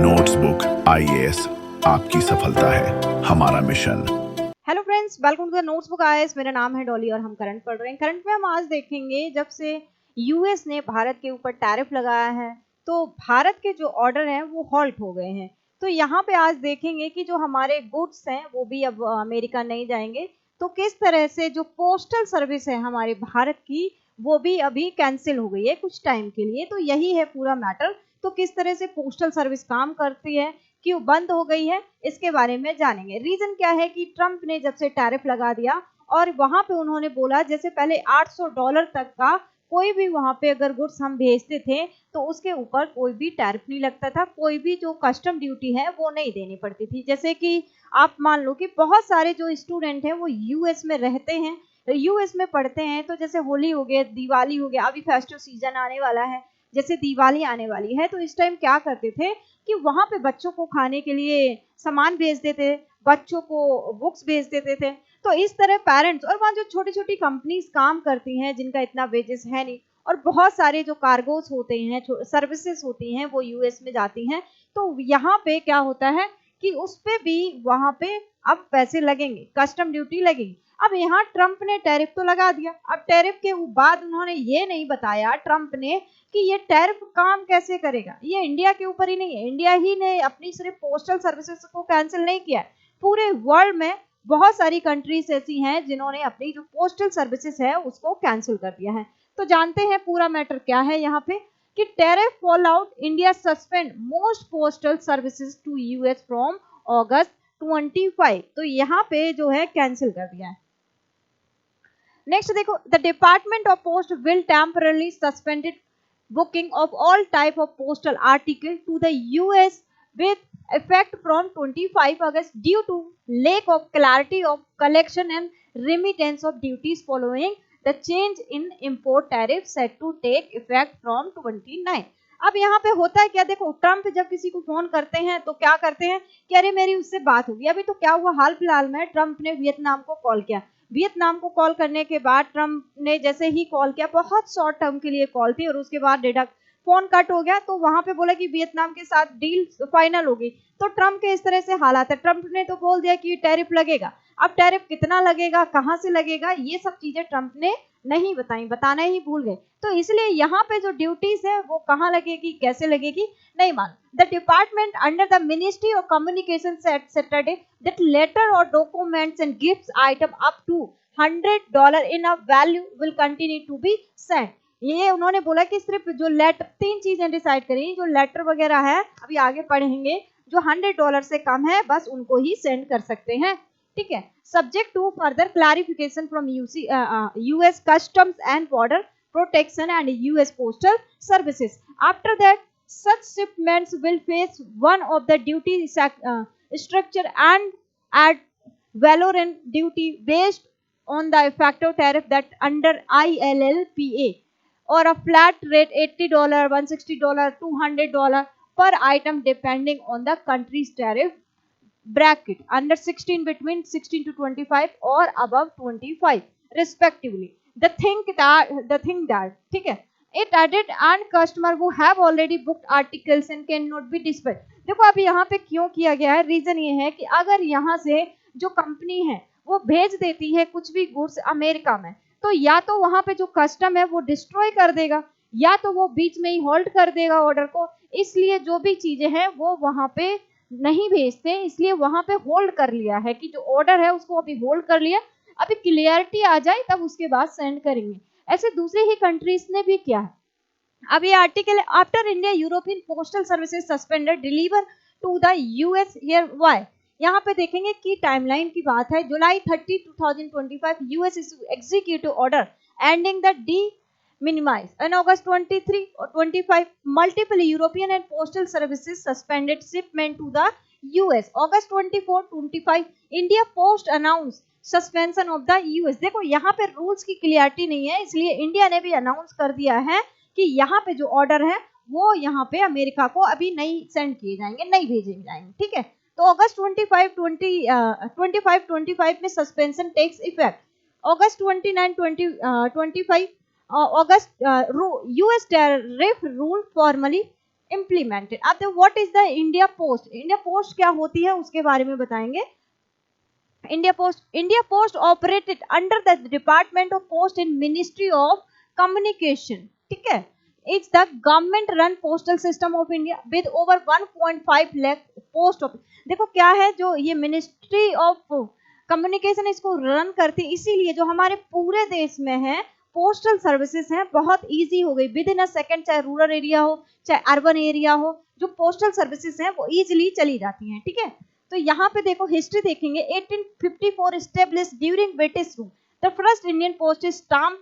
Notebook IAS आपकी सफलता है हमारा mission. Hello friends, welcome to the Notesbook IAS. मेरा नाम है डॉली और हम करंट पढ़ रहे हैं। करंट में हम आज देखेंगे जब से यूएस ने भारत के ऊपर टैरिफ लगाया है तो भारत के जो ऑर्डर हैं वो हॉल्ट हो गए हैं। तो यहाँ पे आज देखेंगे कि जो हमारे गुड्स हैं वो भी अब अमेरिका नहीं जाएंगे, तो किस तरह से जो पोस्टल सर्विस है हमारे भारत की वो भी अभी कैंसिल हो गई है कुछ टाइम के लिए। तो यही है पूरा मैटर। तो किस तरह से पोस्टल सर्विस काम करती है, क्यों बंद हो गई है, इसके बारे में जानेंगे। रीजन क्या है कि ट्रंप ने जब से टैरिफ लगा दिया और वहां पे उन्होंने बोला जैसे पहले $800 तक का कोई भी वहां पे अगर गुड्स हम भेजते थे तो उसके ऊपर कोई भी टैरिफ नहीं लगता था, कोई भी जो कस्टम ड्यूटी है वो नहीं देनी पड़ती थी। जैसे कि आप मान लो कि बहुत सारे जो स्टूडेंट हैं वो यूएस में रहते हैं, यूएस में पढ़ते हैं, तो जैसे होली हो गया, दिवाली हो गया, अभी फेस्टिव सीजन आने वाला है, जैसे दिवाली आने वाली है, तो इस टाइम क्या करते थे कि वहां पे बच्चों को खाने के लिए सामान भेज देते, बच्चों को बुक्स भेज देते थे। तो इस तरह पेरेंट्स और वहाँ जो छोटी छोटी कंपनीज काम करती हैं जिनका इतना वेजेस है नहीं, और बहुत सारे जो कार्गोस होते हैं, सर्विसेज होती हैं, वो यूएस में जाती हैं। तो यहाँ पे क्या होता है कि उस पे भी वहां पे अब पैसे लगेंगे, कस्टम ड्यूटी लगेगी। अब यहाँ ट्रंप ने टैरिफ तो लगा दिया, अब टैरिफ के बाद उन्होंने ये नहीं बताया ट्रंप ने कि ये टैरिफ काम कैसे करेगा। ये इंडिया के ऊपर ही नहीं है, इंडिया ही ने अपनी सिर्फ पोस्टल सर्विसेज को कैंसिल नहीं किया है, पूरे वर्ल्ड में बहुत सारी कंट्रीज ऐसी हैं जिन्होंने अपनी जो पोस्टल सर्विसेज है उसको कैंसिल कर दिया है। तो जानते हैं पूरा मैटर क्या है यहाँ पे कि tariff fall out, India suspend most postal services to US from August 25। तो यहाँ पे जो है कैंसिल कर दिया है। नेक्स्ट देखो, the department of post will temporarily suspended booking of all type of postal article to the US with effect from 25 August due to lack of clarity of collection and remittance of duties following the change in import tariff set to take effect from 29। अब यहाँ पे होता है क्या, देखो Trump जब किसी को फोन करते हैं तो क्या करते हैं कि अरे मेरी उससे बात होगी। अभी तो क्या हुआ, हाल फिलहाल में ट्रंप ने वियतनाम को कॉल किया। वियतनाम को कॉल करने के बाद ट्रंप ने जैसे ही कॉल किया, बहुत शॉर्ट टर्म के लिए कॉल थी और उसके बाद डिडक्ट फोन कट हो गया, तो वहां पे बोला कि वियतनाम के साथ डील फाइनल हो गई। तो ट्रंप के इस तरह से हालात है, ट्रंप ने तो बोल दिया कि टैरिफ लगेगा। अब टैरिफ कितना लगेगा, कहां से लगेगा, ये सब चीजें ट्रंप ने नहीं बताई, बताना ही भूल गए। तो इसलिए यहाँ पे जो ड्यूटीज है वो कहाँ लगेगी, कैसे लगेगी, नहीं मालूम। The department under the ministry of communication set Saturday that letter और documents and gifts item up to $100 in a value will continue to be send. ये उन्होंने बोला कि सिर्फ जो लेटर, तीन चीजें डिसाइड करी, जो लेटर वगैरह है अभी आगे पढ़ेंगे, जो $100 से कम है बस उनको ही सेंड कर सकते हैं, ठीक है। Subject to further clarification from US customs and border protection and US postal services. After that such shipments will face one of the duty structure and at valorant duty based on the effective tariff that under ILLPA or a flat rate $80, $160, $200 per item depending on the country's tariff bracket, under 16 between 16 to 25 or above 25 respectively। The thing that ठीक है, it added and customer who have already booked articles and cannot be dispatched। देखो अभी यहाँ पे क्यों किया गया है, रीजन ये है कि अगर यहाँ से जो कंपनी है वो भेज देती है कुछ भी गुड्स अमेरिका में, तो या तो वहां पे जो कस्टम है वो डिस्ट्रॉय कर देगा या तो वो बीच में ही होल्ड कर देगा ऑर्डर को। इसलिए जो भी चीजें हैं वो वहां पे नहीं भेजते, इसलिए वहां पे होल्ड कर लिया है कि जो ऑर्डर है उसको अभी होल्ड कर लिया, अभी क्लियरिटी आ जाए तब उसके बाद सेंड करेंगे। ऐसे दूसरी ही कंट्रीज ने भी किया है। अब ये आर्टिकल है, after India European postal services suspended deliver to the US here why. यहाँ पे देखेंगे कि टाइमलाइन की बात है, July 30, 2025 US issue executive order ending the de minimize. On August 23 or 25, multiple European and postal services suspended shipment to the US. August 24, 25, India Post announced suspension of the US। देखो यहाँ पे rules की clarity नहीं है, इसलिए India ने भी announce कर दिया है कि यहाँ पे जो ऑर्डर है वो यहाँ पे अमेरिका को अभी नहीं सेंड किए जाएंगे, नहीं भेजे जाएंगे, ठीक है। तो अगस्त 25 में सस्पेंशन टेक्स इफेक्ट। अगस्त 29, 25 August US tariff rule formally implemented. अब देखो what is the India post, India post क्या होती है उसके बारे में बताएंगे। India Post operated under the Department of Post in Ministry of Communication, ठीक है। It's the government run postal system of India with over 1.5 lakh post office। देखो क्या है, जो ये मिनिस्ट्री ऑफ कम्युनिकेशन इसको रन करती है, इसीलिए जो हमारे पूरे देश में है पोस्टल सर्विसेज हैं बहुत इजी हो गई विद इन अ सेकंड, चाहे रूरल एरिया हो चाहे अर्बन एरिया हो, जो पोस्टल सर्विसेज हैं वो इजीली चली जाती हैं, ठीक है। तो यहाँ पे देखो हिस्ट्री देखेंगे, 1854 established during British rule, the first Indian postage stamp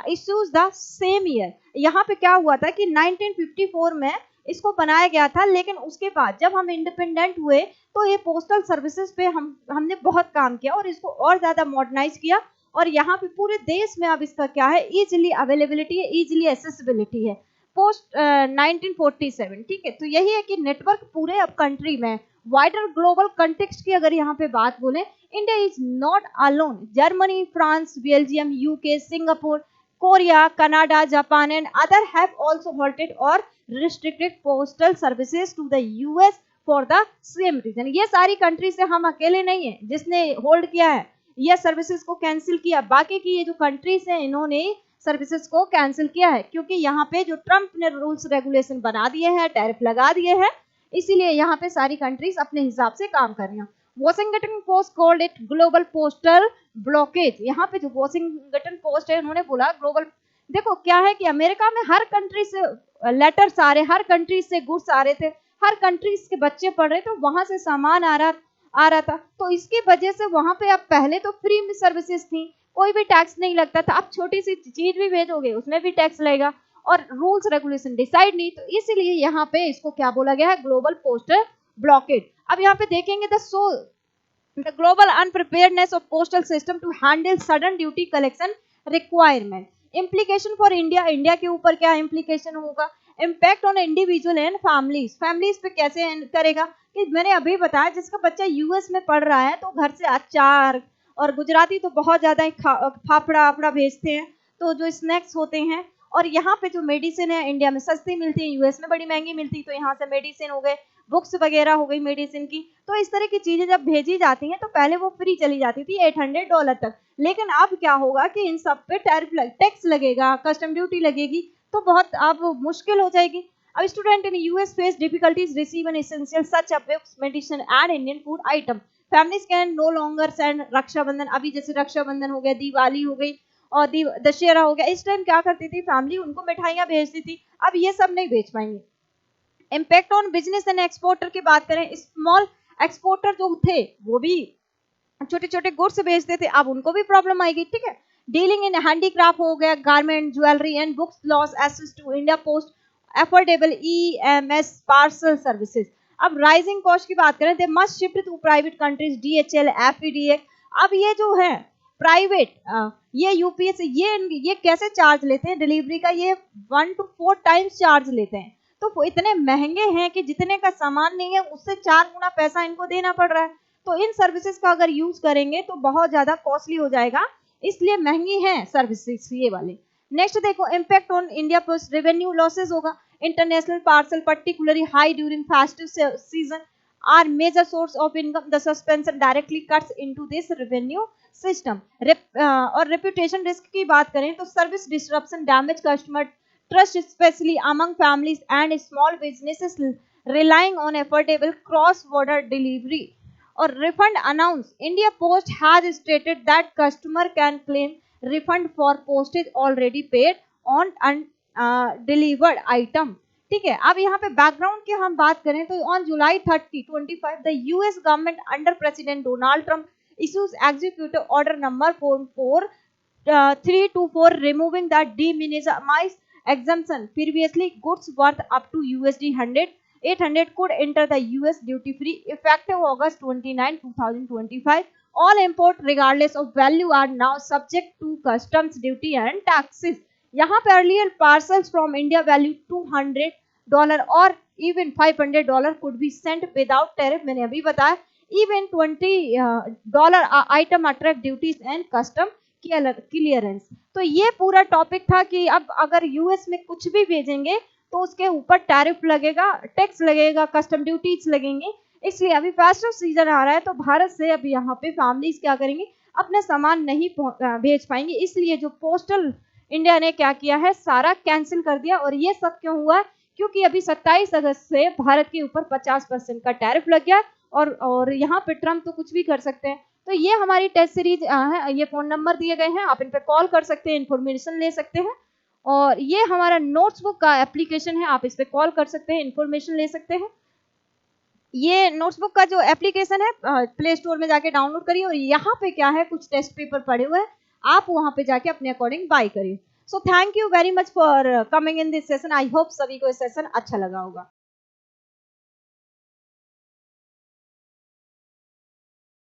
issues the same year। यहाँ पे क्या हुआ था कि 1954 में इसको बनाया गया था, लेकिन उसके बाद जब हम इंडिपेंडेंट हुए तो ये पोस्टल सर्विसेज पे हमने बहुत काम किया और इसको और ज्यादा मॉडर्नाइज किया, और यहाँ पे पूरे देश में अब इसका क्या है, इजीली अवेलेबिलिटी है, इजीली एसेसिबिलिटी है पोस्ट 1947, ठीक है। तो यही है कि नेटवर्क पूरे अब कंट्री में, वाइडर ग्लोबल कंटेक्स्ट की अगर यहाँ पे बात बोले, India is not alone, Germany, France, Belgium, UK, Singapore, Korea, Canada, Japan and other have also halted और restricted postal services to the US for the same reason। ये सारी कंट्री से हम अकेले नहीं है जिसने होल्ड किया है, ये सर्विसेज को कैंसिल किया, बाकी की ये जो कंट्रीज हैं इन्होंने सर्विसेज को कैंसिल किया है, क्योंकि यहाँ पे जो ट्रम्प ने रूल्स रेगुलेशन बना दिए हैं, टैरिफ लगा दिए हैं, इसीलिए यहाँ पे सारी कंट्रीज अपने हिसाब से काम कर रही हैं। Washington post called it global postal blockage. यहाँ पे जो वॉशिंगटन पोस्ट है उन्होंने बोला ग्लोबल, देखो क्या है कि अमेरिका में हर कंट्री से लेटर्स आ रहे, हर कंट्री से गुड्स आ रहे थे, हर कंट्रीज के बच्चे पढ़ रहे थे, वहां से सामान आ रहा था, तो इसकी वजह से वहां पे अब पहले तो फ्री में सर्विसेज थी, कोई भी टैक्स नहीं लगता था, अब छोटी सी चीज भी भेजोगे उसमें भी टैक्स लगेगा और रूल्स रेगुलेशन डिसाइड नहीं, तो इसीलिए यहाँ पे इसको क्या बोला गया है, ग्लोबल पोस्टल ब्लॉकेड। अब यहाँ पे देखेंगे the global unpreparedness of postal system to handle sudden duty collection requirement. Implication for India, India के ऊपर क्या इम्प्लीकेशन होगा, impact on individual and families, families पे कैसे करेगा, कि मैंने अभी बताया जिसका बच्चा यूएस में पढ़ रहा है तो घर से अचार और गुजराती तो बहुत ज्यादा फाफड़ा आपड़ा भेजते हैं, तो जो स्नैक्स होते हैं, और यहाँ पे जो मेडिसिन है इंडिया में सस्ती मिलती है, यूएस में बड़ी महंगी मिलती है, तो यहाँ से मेडिसिन हो गए, बुक्स वगैरह हो गई मेडिसिन की, तो इस तरह की चीजें जब भेजी जाती हैं तो पहले वो फ्री चली जाती थी $800 तक, लेकिन अब क्या होगा कि इन सब पे टैक्स लगेगा, कस्टम ड्यूटी लगेगी, तो बहुत अब मुश्किल हो जाएगी। अब student in US face difficulties receive an essential such a books, medicine and Indian food item. Families can no longer send Rakshabandhan, अभी जैसे रक्षाबंधन हो गया, दिवाली हो गई और दशहरा हो गया, इस टाइम क्या करती थी फैमिली, उनको मिठाइयाँ भेजती थी, अब ये सब नहीं भेज पाएंगे। Impact on business and exporter की बात करें, स्मॉल एक्सपोर्टर जो थे वो भी छोटे छोटे गुड्स बेचते थे, अब उनको भी प्रॉब्लम आएगी, ठीक है। डीलिंग इन हैंडीक्राफ्ट हो गया, garment, jewellery and books loss access to India post affordable EMS parcel services. अब राइजिंग कॉस्ट की बात करें, they must shift to private countries, DHL, FedEx. अब ये जो है प्राइवेट, ये यूपीएस, ये कैसे चार्ज लेते हैं डिलीवरी का, ये 1 to 4 टाइम्स चार्ज लेते हैं, तो वो इतने महंगे हैं कि जितने का सामान नहीं है उससे 4 गुना पैसा इनको देना पड़ रहा है, तो इन सर्विसेज का अगर यूज करेंगे तो बहुत ज्यादा कॉस्टली हो जाएगा, इसलिए महंगी है सर्विसेज ये वाले। नेक्स्ट देखो impact on India post, revenue losses होगा, international parcel particularly high during festive season are major source of income, the suspension directly cuts into this revenue system. और रेपुटेशन रिस्क की बात करें तो service disruption, damage customer trust specially among families and small businesses relying on affordable cross-border delivery or refund announce. India Post has stated that customer can claim refund for postage already paid on delivered item, ठीक है। अब यहाँ पे background की हम बात करें तो on July 30, 25 the US government under president Donald Trump issues executive order number 324 removing the de minimis exemption. Previously goods worth up to $800 could enter the US duty free effective August 29, 2025. All import regardless of value are now subject to customs duty and taxes. यहाँ पे earlier parcels from India value $200 or even $500 could be sent without tariff, मैंने अभी बताया, even $20 item attract duties and custom clearance। तो ये पूरा topic था कि अब अगर यूएस में कुछ भी भेजेंगे तो उसके ऊपर टैरिफ लगेगा, टैक्स लगेगा, कस्टम ड्यूटीज लगेंगे। इसलिए अभी फेस्टिव सीजन आ रहा है तो भारत से अब यहाँ पे फैमिलीज क्या करेंगे, अपने सामान नहीं भेज पाएंगे। इसलिए जो पोस्टल इंडिया ने क्या किया है, सारा कैंसिल कर दिया। और ये सब क्यों हुआ, क्योंकि अभी 27 अगस्त से भारत के ऊपर 50% का टैरिफ लग गया और यहाँ पे ट्रम्प तो कुछ भी कर सकते हैं। तो ये हमारी टेस्ट सीरीज है, ये फोन नंबर दिए गए हैं, आप इन पे कॉल कर सकते हैं, इन्फॉर्मेशन ले सकते हैं। और ये हमारा नोट्सबुक का एप्लीकेशन है, आप इस पे कॉल कर सकते हैं, इन्फॉर्मेशन ले सकते हैं। ये नोट्सबुक का जो एप्लीकेशन है प्ले स्टोर में जाके डाउनलोड करिए और यहाँ पे क्या है, कुछ टेस्ट पेपर पड़े हुए हैं, आप वहाँ पे जाके अपने अकॉर्डिंग बाय करिए। So thank you very much for coming in this session. I hope सभी को इस सेशन अच्छा लगा होगा।